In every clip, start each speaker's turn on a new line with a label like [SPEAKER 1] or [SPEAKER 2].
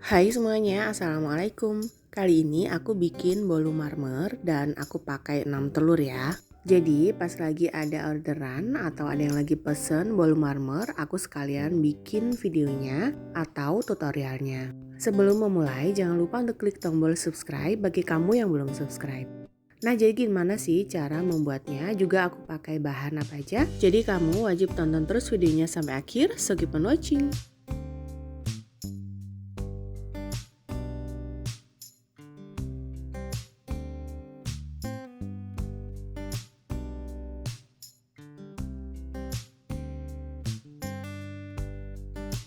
[SPEAKER 1] Hai semuanya, Assalamualaikum. Kali ini aku bikin bolu marmer dan aku pakai 6 telur ya. Jadi pas lagi ada orderan atau ada yang lagi pesen bolu marmer, aku sekalian bikin videonya atau tutorialnya. Sebelum memulai, jangan lupa untuk klik tombol subscribe bagi kamu yang belum subscribe. Nah, jadi gimana sih cara membuatnya? Juga aku pakai bahan apa aja? Jadi kamu wajib tonton terus videonya sampai akhir, so keep on watching.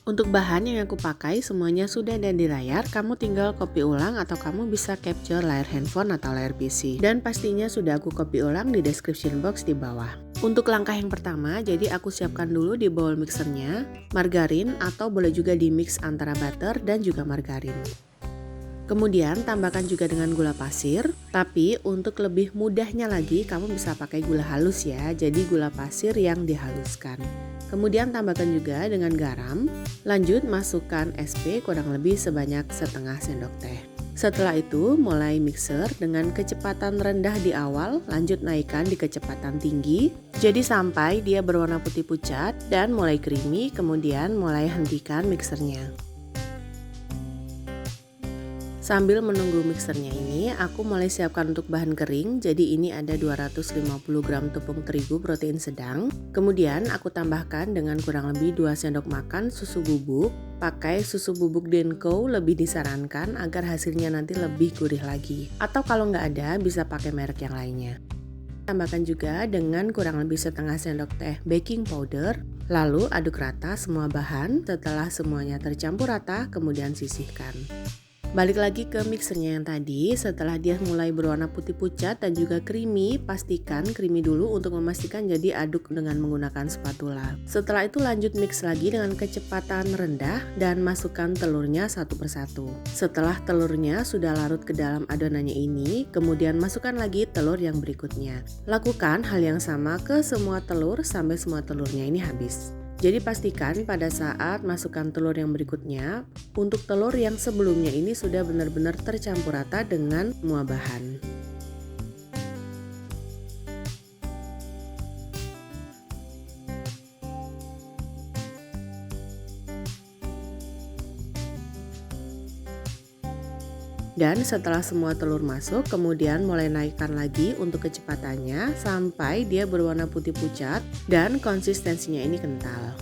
[SPEAKER 1] Untuk bahan yang aku pakai semuanya sudah ada di layar, kamu tinggal copy ulang atau kamu bisa capture layar handphone atau layar PC. Dan pastinya sudah aku copy ulang di description box di bawah. Untuk langkah yang pertama, jadi aku siapkan dulu di bowl mixernya margarin atau boleh juga di mix antara butter dan juga margarin. Kemudian tambahkan juga dengan gula pasir, tapi untuk lebih mudahnya lagi kamu bisa pakai gula halus ya, jadi gula pasir yang dihaluskan. Kemudian tambahkan juga dengan garam, lanjut masukkan SP kurang lebih sebanyak setengah sendok teh. Setelah itu mulai mixer dengan kecepatan rendah di awal, lanjut naikkan di kecepatan tinggi, jadi sampai dia berwarna putih pucat dan mulai creamy, kemudian mulai hentikan mixernya. Sambil menunggu mixernya ini, aku mulai siapkan untuk bahan kering. Jadi ini ada 250 gram tepung terigu protein sedang. Kemudian aku tambahkan dengan kurang lebih 2 sendok makan susu bubuk. Pakai susu bubuk Denko lebih disarankan agar hasilnya nanti lebih gurih lagi. Atau kalau nggak ada, bisa pakai merek yang lainnya. Tambahkan juga dengan kurang lebih setengah sendok teh baking powder. Lalu aduk rata semua bahan. Setelah semuanya tercampur rata, kemudian sisihkan. Balik lagi ke mixernya yang tadi, setelah dia mulai berwarna putih pucat dan juga creamy, pastikan creamy dulu untuk memastikan jadi aduk dengan menggunakan spatula. Setelah itu lanjut mix lagi dengan kecepatan rendah dan masukkan telurnya satu persatu. Setelah telurnya sudah larut ke dalam adonannya ini, kemudian masukkan lagi telur yang berikutnya. Lakukan hal yang sama ke semua telur sampai semua telurnya ini habis. Jadi pastikan pada saat masukkan telur yang berikutnya, untuk telur yang sebelumnya ini sudah benar-benar tercampur rata dengan semua bahan. Dan setelah semua telur masuk, kemudian mulai naikkan lagi untuk kecepatannya sampai dia berwarna putih pucat dan konsistensinya ini kental.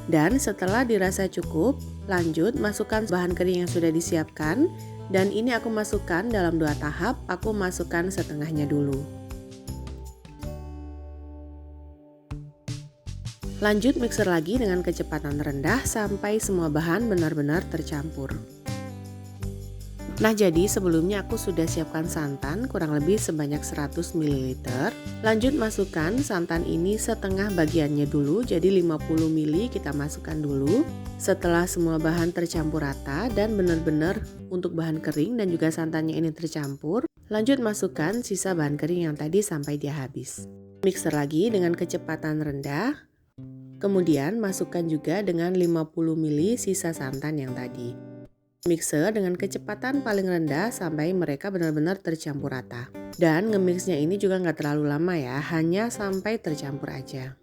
[SPEAKER 1] Dan setelah dirasa cukup, lanjut masukkan bahan kering yang sudah disiapkan. Dan ini aku masukkan dalam 2 tahap, aku masukkan setengahnya dulu. Lanjut mixer lagi dengan kecepatan rendah sampai semua bahan benar-benar tercampur. Nah, jadi sebelumnya aku sudah siapkan santan kurang lebih sebanyak 100 ml. Lanjut masukkan santan ini setengah bagiannya dulu, jadi 50 ml kita masukkan dulu. Setelah semua bahan tercampur rata dan benar-benar untuk bahan kering dan juga santannya ini tercampur, lanjut masukkan sisa bahan kering yang tadi sampai dia habis. Mixer lagi dengan kecepatan rendah. Kemudian masukkan juga dengan 50 ml sisa santan yang tadi. Mixer dengan kecepatan paling rendah sampai mereka benar-benar tercampur rata. Dan nge-mixnya ini juga nggak terlalu lama ya, hanya sampai tercampur aja.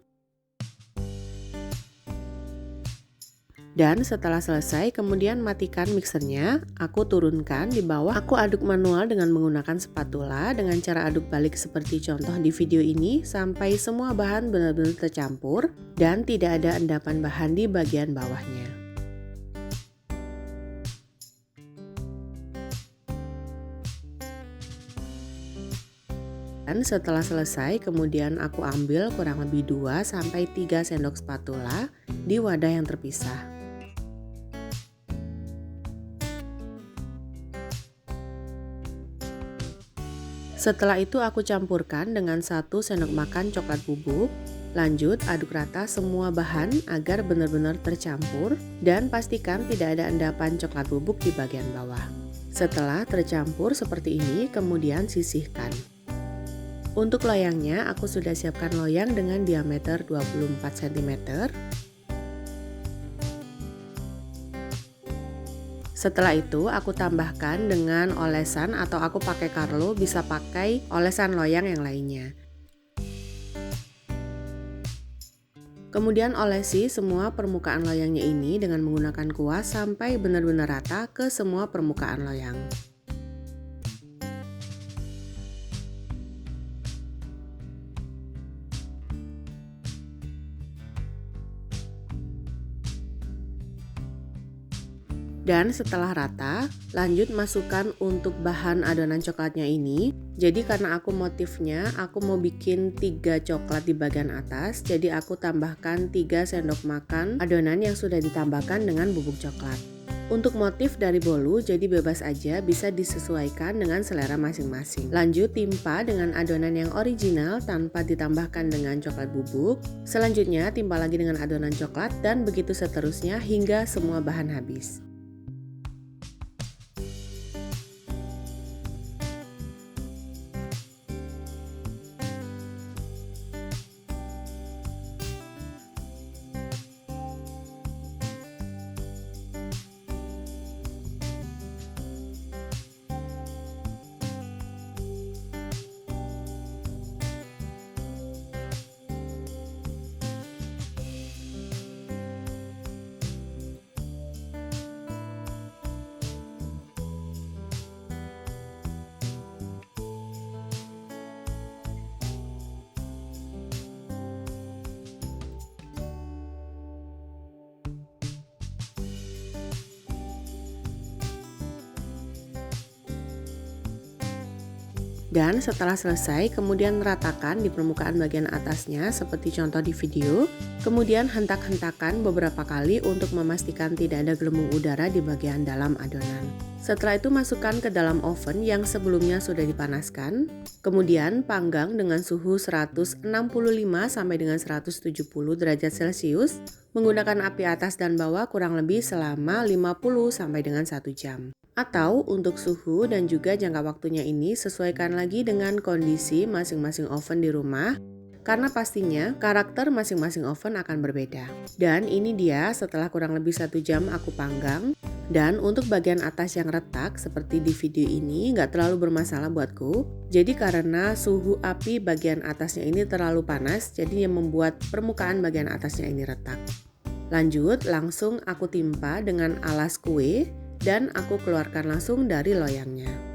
[SPEAKER 1] Dan setelah selesai, kemudian matikan mixernya, aku turunkan di bawah, aku aduk manual dengan menggunakan spatula dengan cara aduk balik seperti contoh di video ini sampai semua bahan benar-benar tercampur dan tidak ada endapan bahan di bagian bawahnya. Dan setelah selesai, kemudian aku ambil kurang lebih 2-3 sendok spatula di wadah yang terpisah. Setelah itu aku campurkan dengan 1 sendok makan coklat bubuk. Lanjut aduk rata semua bahan agar benar-benar tercampur dan pastikan tidak ada endapan coklat bubuk di bagian bawah. Setelah tercampur seperti ini, kemudian sisihkan. Untuk loyangnya, aku sudah siapkan loyang dengan diameter 24 cm. Setelah itu aku tambahkan dengan olesan atau aku pakai Carlo, bisa pakai olesan loyang yang lainnya. Kemudian olesi semua permukaan loyangnya ini dengan menggunakan kuas sampai benar-benar rata ke semua permukaan loyang. Dan setelah rata, lanjut masukkan untuk bahan adonan coklatnya ini. Jadi karena aku motifnya, aku mau bikin 3 coklat di bagian atas, jadi aku tambahkan 3 sendok makan adonan yang sudah ditambahkan dengan bubuk coklat. Untuk motif dari bolu, jadi bebas aja, bisa disesuaikan dengan selera masing-masing. Lanjut timpa dengan adonan yang original tanpa ditambahkan dengan coklat bubuk. Selanjutnya timpa lagi dengan adonan coklat dan begitu seterusnya hingga semua bahan habis. Dan setelah selesai, kemudian ratakan di permukaan bagian atasnya seperti contoh di video. Kemudian hentak-hentakan beberapa kali untuk memastikan tidak ada gelembung udara di bagian dalam adonan. Setelah itu masukkan ke dalam oven yang sebelumnya sudah dipanaskan. Kemudian panggang dengan suhu 165 sampai dengan 170 derajat Celcius menggunakan api atas dan bawah kurang lebih selama 50 sampai dengan 1 jam. Atau untuk suhu dan juga jangka waktunya ini sesuaikan lagi dengan kondisi masing-masing oven di rumah, karena pastinya karakter masing-masing oven akan berbeda. Dan ini dia setelah kurang lebih 1 jam aku panggang. Dan untuk bagian atas yang retak seperti di video ini nggak terlalu bermasalah buatku. Jadi karena suhu api bagian atasnya ini terlalu panas, jadi yang membuat permukaan bagian atasnya ini retak. Lanjut langsung aku timpa dengan alas kue dan aku keluarkan langsung dari loyangnya.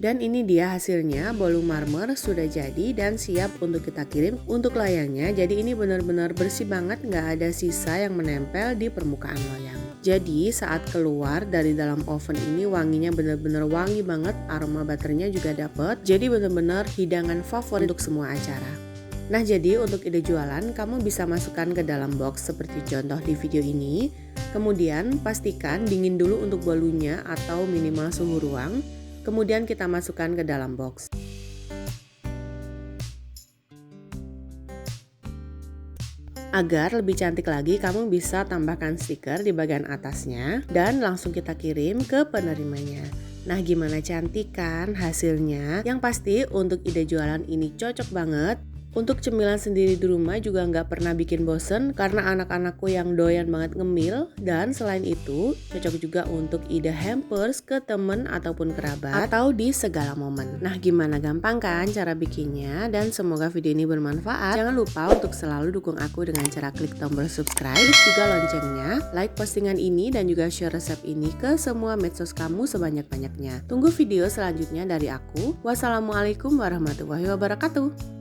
[SPEAKER 1] Dan ini dia hasilnya, bolu marmer sudah jadi dan siap untuk kita kirim untuk loyangnya. Jadi ini benar-benar bersih banget, nggak ada sisa yang menempel di permukaan loyang. Jadi saat keluar dari dalam oven ini wanginya benar-benar wangi banget, aroma butternya juga dapet. Jadi benar-benar hidangan favorit untuk semua acara. Nah jadi untuk ide jualan kamu bisa masukkan ke dalam box seperti contoh di video ini. Kemudian pastikan dingin dulu untuk bolunya atau minimal suhu ruang. Kemudian kita masukkan ke dalam box. Agar lebih cantik lagi, kamu bisa tambahkan stiker di bagian atasnya dan langsung kita kirim ke penerimanya. Nah, gimana cantik kan hasilnya? Yang pasti untuk ide jualan ini cocok banget. Untuk cemilan sendiri di rumah juga nggak pernah bikin bosen karena anak-anakku yang doyan banget ngemil. Dan selain itu cocok juga untuk ide hampers ke temen ataupun kerabat atau di segala momen. Nah gimana, gampang kan cara bikinnya? Dan semoga video ini bermanfaat. Jangan lupa untuk selalu dukung aku dengan cara klik tombol subscribe, juga loncengnya, like postingan ini dan juga share resep ini ke semua medsos kamu sebanyak-banyaknya. Tunggu video selanjutnya dari aku. Wassalamualaikum warahmatullahi wabarakatuh.